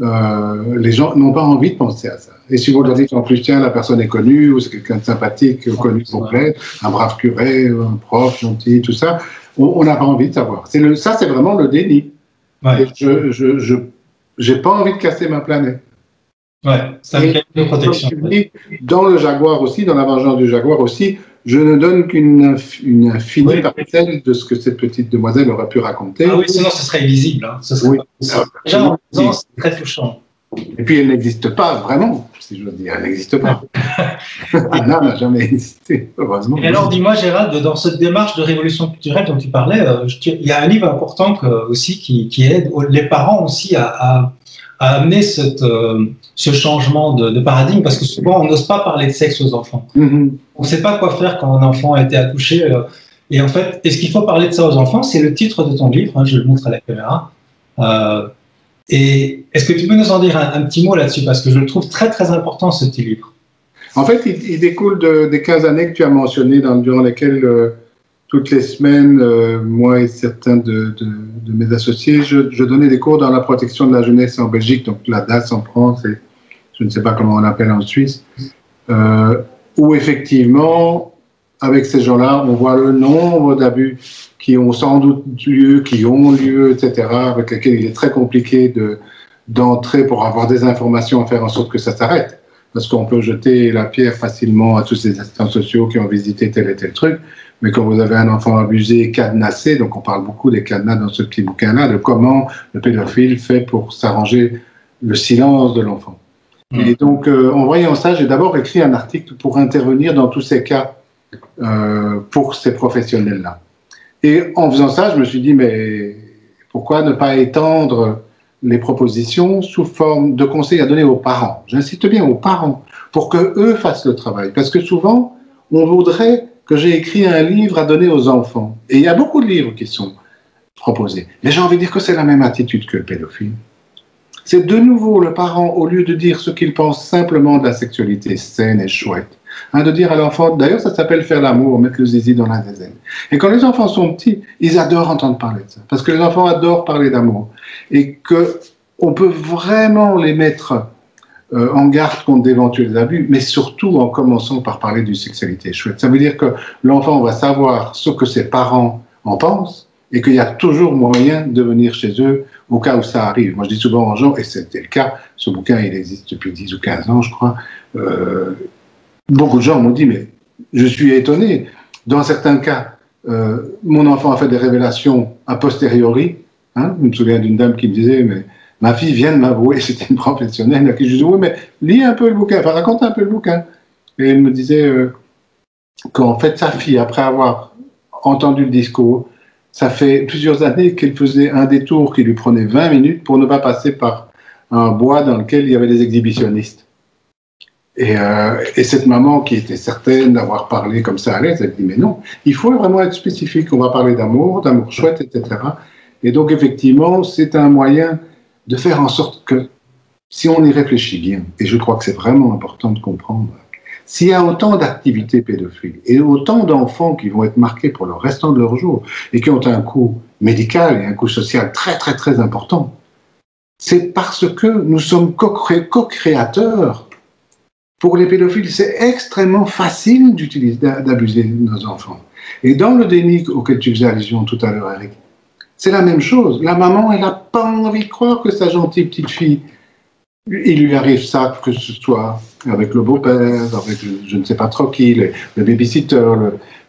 les gens n'ont pas envie de penser à ça. Et si vous leur dites en plus, tiens, la personne est connue, ou c'est quelqu'un de sympathique, connu pour plaire, un brave curé, un prof gentil, tout ça, on n'a pas envie de savoir. Ça, c'est vraiment le déni. Ouais. J'ai pas envie de casser ma planète. Ouais, c'est un mécanisme de protection. Dans le jaguar aussi, dans la vengeance du jaguar aussi, je ne donne qu'une infinie parcelle de ce que cette petite demoiselle aurait pu raconter. Ah oui, sinon ce serait illisible. Hein. Ce serait déjà, en faisant, c'est très touchant. Et puis elle n'existe pas vraiment, si je veux dire, elle n'existe pas. Anna n'a jamais existé, heureusement. Et alors, dis-moi, Gérald, dans cette démarche de révolution culturelle dont tu parlais, il y a un livre important aussi qui aide les parents aussi à amener ce changement de paradigme, parce que souvent on n'ose pas parler de sexe aux enfants. On ne sait pas quoi faire quand un enfant a été accouché. Et en fait, est-ce qu'il faut parler de ça aux enfants? C'est le titre de ton livre, hein, je le montre à la caméra. Et est-ce que tu peux nous en dire un petit mot là-dessus? Parce que je le trouve très très important, ce petit livre. En fait, il découle des 15 années que tu as mentionnées, durant lesquelles toutes les semaines, moi et certains de mes associés, je donnais des cours dans la protection de la jeunesse en Belgique, donc la DAS en France, et je ne sais pas comment on l'appelle en Suisse, où effectivement, avec ces gens-là, on voit le nombre d'abus qui ont sans doute lieu, qui ont lieu, etc., avec lesquels il est très compliqué d'entrer pour avoir des informations, faire en sorte que ça s'arrête. Parce qu'on peut jeter la pierre facilement à tous ces assistants sociaux qui ont visité tel et tel truc, mais quand vous avez un enfant abusé, cadenassé, donc on parle beaucoup des cadenas dans ce petit bouquin-là, de comment le pédophile fait pour s'arranger le silence de l'enfant. Et donc, en voyant ça, j'ai d'abord écrit un article pour intervenir dans tous ces cas pour ces professionnels-là. Et en faisant ça, je me suis dit, mais pourquoi ne pas étendre les propositions sous forme de conseils à donner aux parents? J'insiste bien aux parents, pour qu'eux fassent le travail. Parce que souvent, on voudrait que j'ai écrit un livre à donner aux enfants. Et il y a beaucoup de livres qui sont proposés. Mais j'ai envie de dire que c'est la même attitude que le pédophile. C'est de nouveau le parent, au lieu de dire ce qu'il pense simplement de la sexualité saine et chouette, de dire à l'enfant, d'ailleurs ça s'appelle faire l'amour, mettre le zizi dans la zézelle. Et quand les enfants sont petits, ils adorent entendre parler de ça, parce que les enfants adorent parler d'amour. Et qu'on peut vraiment les mettre en garde contre d'éventuels abus, mais surtout en commençant par parler d'une sexualité chouette. Ça veut dire que l'enfant va savoir ce que ses parents en pensent, et qu'il y a toujours moyen de venir chez eux au cas où ça arrive. Moi, je dis souvent aux gens, et c'était le cas, ce bouquin, il existe depuis 10 ou 15 ans, je crois, beaucoup de gens m'ont dit, mais je suis étonné. Dans certains cas, mon enfant a fait des révélations a posteriori. Je me souviens d'une dame qui me disait, mais ma fille vient de m'avouer, c'était une professionnelle, à qui je disais, oui, mais lis un peu le bouquin, enfin, raconte un peu le bouquin. Et elle me disait qu'en fait, sa fille, après avoir entendu le discours, ça fait plusieurs années qu'elle faisait un détour qui lui prenait 20 minutes pour ne pas passer par un bois dans lequel il y avait des exhibitionnistes. Et cette maman qui était certaine d'avoir parlé comme ça à l'aise, elle dit mais non, il faut vraiment être spécifique, on va parler d'amour chouette, etc. Et donc effectivement, c'est un moyen de faire en sorte que, si on y réfléchit bien, et je crois que c'est vraiment important de comprendre, s'il y a autant d'activités pédophiles et autant d'enfants qui vont être marqués pour le restant de leur jour et qui ont un coût médical et un coût social très très très important, c'est parce que nous sommes co-créateurs. Pour les pédophiles, c'est extrêmement facile d'abuser nos enfants. Et dans le déni auquel tu faisais allusion tout à l'heure, Eric, c'est la même chose. La maman, elle n'a pas envie de croire que sa gentille petite fille, il lui arrive ça, que ce soit avec le beau-père, avec je ne sais pas trop qui, le babysitter.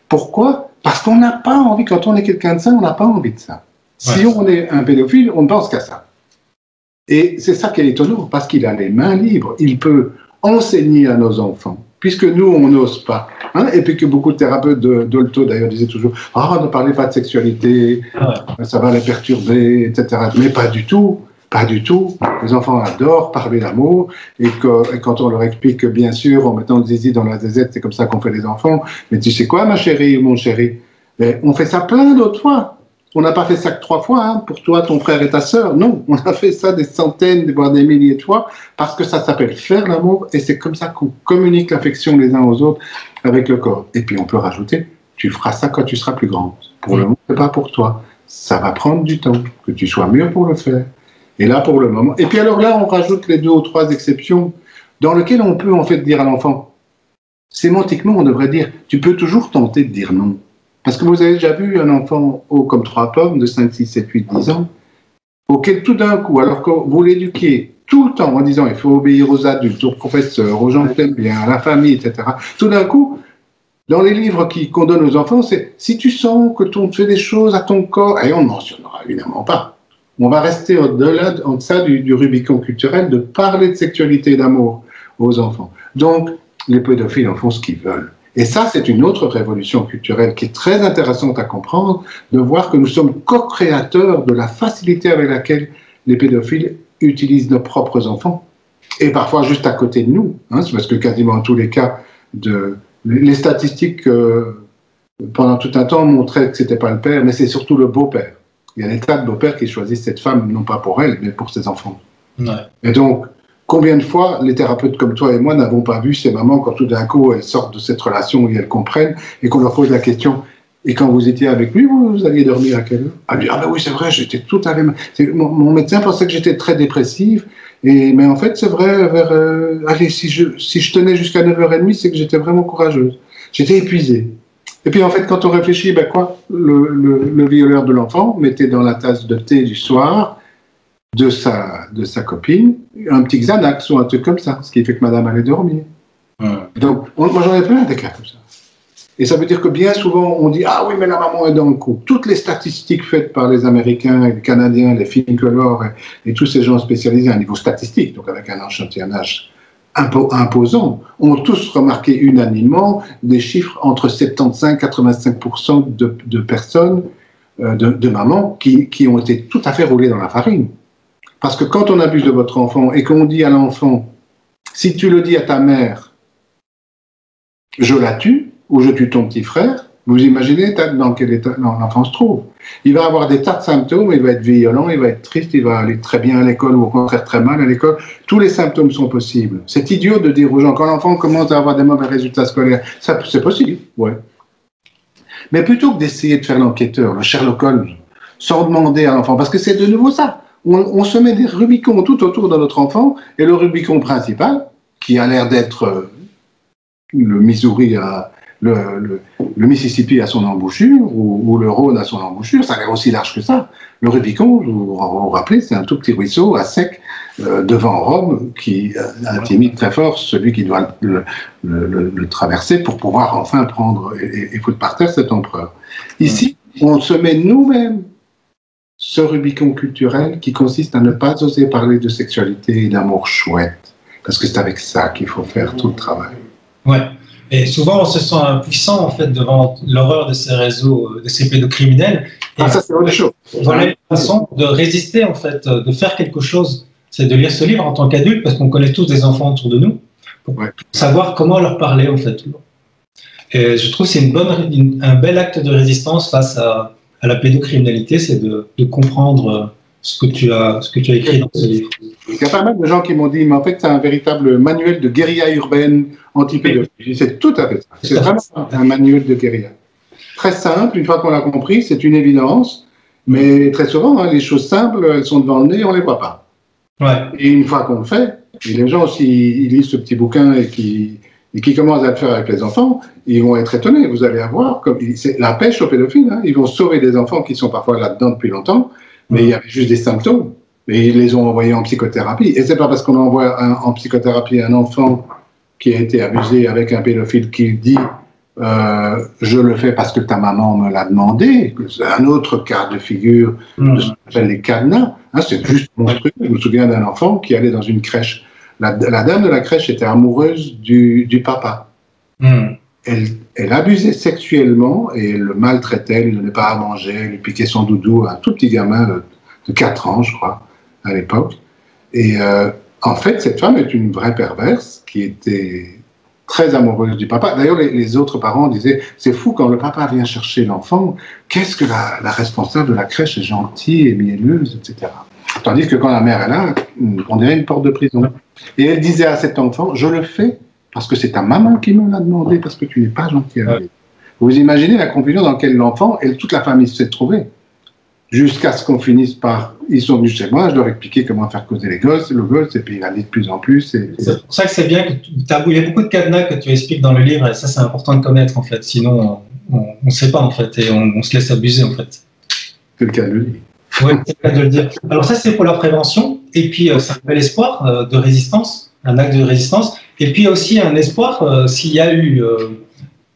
Pourquoi? Parce qu'on n'a pas envie, quand on est quelqu'un de ça, on n'a pas envie de ça. Ouais. Si on est un pédophile, on ne pense qu'à ça. Et c'est ça qui est étonnant, parce qu'il a les mains libres. Il peut enseigner à nos enfants, puisque nous, on n'ose pas. Et puis que beaucoup de thérapeutes d'Olto, d'ailleurs, disaient toujours « Ah, ne parlez pas de sexualité, ça va les perturber, etc. » Mais pas du tout. Pas du tout. Les enfants adorent parler d'amour et quand on leur explique que, bien sûr, en mettant le zizi dans la zézette, c'est comme ça qu'on fait les enfants. Mais tu sais quoi, ma chérie ou mon chéri? On fait ça plein d'autres fois. On n'a pas fait ça que 3 fois, pour toi, ton frère et ta sœur. Non, on a fait ça des centaines, voire des milliers de fois, parce que ça s'appelle faire l'amour et c'est comme ça qu'on communique l'affection les uns aux autres avec le corps. Et puis on peut rajouter, tu feras ça quand tu seras plus grand. Pour le moment, c'est pas pour toi. Ça va prendre du temps, que tu sois mûr pour le faire. Et là, pour le moment. Et puis alors là, on rajoute les 2 ou 3 exceptions dans lesquelles on peut en fait dire à l'enfant, sémantiquement, on devrait dire, tu peux toujours tenter de dire non. Parce que vous avez déjà vu un enfant haut comme 3 pommes de 5, 6, 7, 8, 10 ans, auquel tout d'un coup, alors que vous l'éduquez tout le temps en disant, il faut obéir aux adultes, aux professeurs, aux gens que t'aimes bien, à la famille, etc. Tout d'un coup, dans les livres qu'on donne aux enfants, c'est, si tu sens que tu fais des choses à ton corps, et on ne mentionnera évidemment pas, on va rester au-delà, en deçà du Rubicon culturel, de parler de sexualité et d'amour aux enfants. Donc, les pédophiles en font ce qu'ils veulent. Et ça, c'est une autre révolution culturelle qui est très intéressante à comprendre, de voir que nous sommes co-créateurs de la facilité avec laquelle les pédophiles utilisent nos propres enfants, et parfois juste à côté de nous. C'est parce que quasiment dans tous les cas, les statistiques pendant tout un temps montraient que ce n'était pas le père, mais c'est surtout le beau-père. Il y a des tas de beaux-pères qui choisissent cette femme, non pas pour elle, mais pour ses enfants. Ouais. Et donc, combien de fois, les thérapeutes comme toi et moi n'avons pas vu ces mamans quand tout d'un coup elles sortent de cette relation où elles comprennent et qu'on leur pose la question, et quand vous étiez avec lui, vous alliez dormir à quelle heure? Ah ben oui, c'est vrai, j'étais tout à fait... Mon médecin pensait que j'étais très dépressive, mais en fait, c'est vrai, allez, si je tenais jusqu'à 9h30, c'est que j'étais vraiment courageuse. J'étais épuisée. Et puis en fait, quand on réfléchit, le violeur de l'enfant mettait dans la tasse de thé du soir de sa copine un petit Xanax ou un truc comme ça, ce qui fait que madame allait dormir. Donc, moi j'en ai plein des cas comme ça. Et ça veut dire que bien souvent, on dit « Ah oui, mais la maman est dans le coup ». Toutes les statistiques faites par les Américains, les Canadiens, les Finkelor et tous ces gens spécialisés à un niveau statistique, donc avec un échantillonnage imposants, ont tous remarqué unanimement des chiffres entre 75 et 85% de personnes, de mamans, qui ont été tout à fait roulées dans la farine. Parce que quand on abuse de votre enfant et qu'on dit à l'enfant, si tu le dis à ta mère, je la tue, ou je tue ton petit frère, vous imaginez dans quel état l'enfant se trouve. Il va avoir des tas de symptômes, il va être violent, il va être triste, il va aller très bien à l'école ou au contraire très mal à l'école. Tous les symptômes sont possibles. C'est idiot de dire aux gens, quand l'enfant commence à avoir des mauvais résultats scolaires, c'est possible, ouais. Mais plutôt que d'essayer de faire l'enquêteur, le Sherlock Holmes, sans demander à l'enfant, parce que c'est de nouveau ça, on se met des Rubicons tout autour de notre enfant, et le Rubicon principal, qui a l'air d'être le Missouri le Mississippi à son embouchure, ou le Rhône à son embouchure, ça a l'air aussi large que ça. Le Rubicon, vous vous rappelez, c'est un tout petit ruisseau à sec devant Rome qui intimide très fort celui qui doit le traverser pour pouvoir enfin prendre et foutre par terre cet empereur. Ici, on se met nous-mêmes ce Rubicon culturel qui consiste à ne pas oser parler de sexualité et d'amour chouette, parce que c'est avec ça qu'il faut faire tout le travail. Ouais. Et souvent, on se sent impuissant, en fait, devant l'horreur de ces réseaux, de ces pédocriminels. Et ça, c'est autre chose. Voilà une façon de résister, en fait, de faire quelque chose. C'est de lire ce livre en tant qu'adulte, parce qu'on connaît tous des enfants autour de nous, pour savoir comment leur parler, en fait. Et je trouve que c'est un bel acte de résistance face à la pédocriminalité, c'est de comprendre ce que tu as écrit dans ce livre. Il y a pas mal de gens qui m'ont dit, mais en fait, c'est un véritable manuel de guérilla urbaine anti-pédophilie. C'est tout à fait ça. C'est vraiment un manuel de guérilla. Très simple, une fois qu'on l'a compris, c'est une évidence, mais très souvent, les choses simples, elles sont devant le nez, on ne les voit pas. Ouais. Et une fois qu'on le fait, et les gens, s'ils lisent ce petit bouquin et qui commencent à le faire avec les enfants, ils vont être étonnés. Vous allez avoir, c'est la pêche aux pédophiles, hein. Ils vont sauver des enfants qui sont parfois là-dedans depuis longtemps, mais il y avait juste des symptômes. Et ils les ont envoyés en psychothérapie. Et c'est pas parce qu'on envoie en psychothérapie un enfant qui a été abusé avec un pédophile qui dit je le fais parce que ta maman me l'a demandé. C'est un autre cas de figure de ce qu'on appelle les cadenas. Hein, c'est juste monstrueux. Je me souviens d'un enfant qui allait dans une crèche. La dame de la crèche était amoureuse du papa. Elle abusait sexuellement et elle le maltraitait, elle ne lui donnait pas à manger, elle lui piquait son doudou, un tout petit gamin de 4 ans, je crois, à l'époque. Et en fait, cette femme est une vraie perverse qui était très amoureuse du papa. D'ailleurs, les autres parents disaient, c'est fou quand le papa vient chercher l'enfant, qu'est-ce que la responsable de la crèche est gentille et mielleuse, etc. Tandis que quand la mère est là, on dirait une porte de prison. Et elle disait à cet enfant, je le fais parce que c'est ta maman qui me l'a demandé, parce que tu n'es pas gentil avec. Vous imaginez la confusion dans laquelle l'enfant et toute la famille s'est trouvée. Jusqu'à ce qu'on finisse par... Ils sont venus chez moi, je leur ai expliqué comment faire causer le gosse, et puis il allait de plus en plus. C'est pour ça que c'est bien que il y a beaucoup de cadenas que tu expliques dans le livre, et ça c'est important de connaître en fait, sinon on ne sait pas en fait, et on se laisse abuser en fait. C'est le cas de le dire. Oui, c'est le cas de le dire. Alors ça c'est pour la prévention, et puis c'est un bel espoir de résistance, un acte de résistance, et puis aussi un espoir s'il y a eu...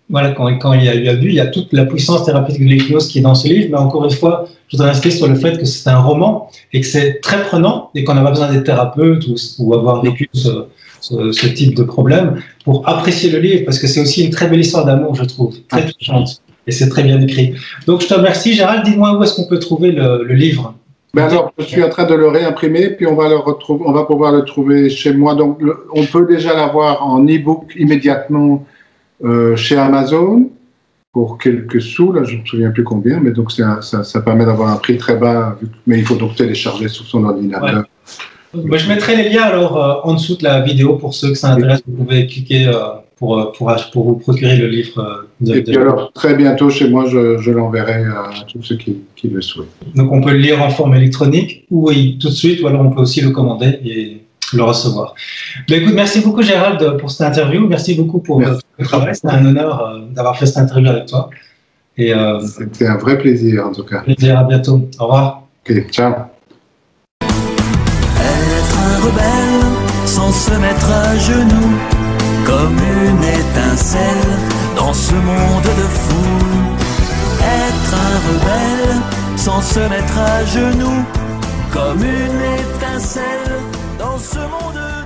Voilà, quand il y a eu abus, il y a toute la puissance thérapeutique de l'hypnose qui est dans ce livre, mais encore une fois, je voudrais insister sur le fait que c'est un roman et que c'est très prenant et qu'on n'a pas besoin d'être thérapeute ou avoir vécu ce type de problème pour apprécier le livre, parce que c'est aussi une très belle histoire d'amour, je trouve, très touchante, et c'est très bien écrit. Donc je te remercie. Gérald, dis-moi où est-ce qu'on peut trouver le livre? Alors, je suis en train de le réimprimer, puis on va pouvoir le trouver chez moi. Donc, on peut déjà l'avoir en e-book immédiatement chez Amazon pour quelques sous, là je ne me souviens plus combien, mais donc ça permet d'avoir un prix très bas, mais il faut donc télécharger sur son ordinateur. Ouais. Je mettrai les liens alors en dessous de la vidéo pour ceux que ça intéresse, vous pouvez cliquer pour vous procurer le livre. Et puis alors très bientôt chez moi je l'enverrai à tous ceux qui le souhaitent. Donc on peut le lire en forme électronique ou tout de suite, ou alors on peut aussi le commander et le recevoir. Mais écoute, merci beaucoup Gérald pour cette interview, merci beaucoup pour le travail, c'était un honneur d'avoir fait cette interview avec toi. C'était un vrai plaisir en tout cas. Plaisir, à bientôt, au revoir. Ok, ciao. Être un rebelle sans se mettre à genoux, comme une étincelle dans ce monde de fous. Être un rebelle sans se mettre à genoux, comme une étincelle dans ce monde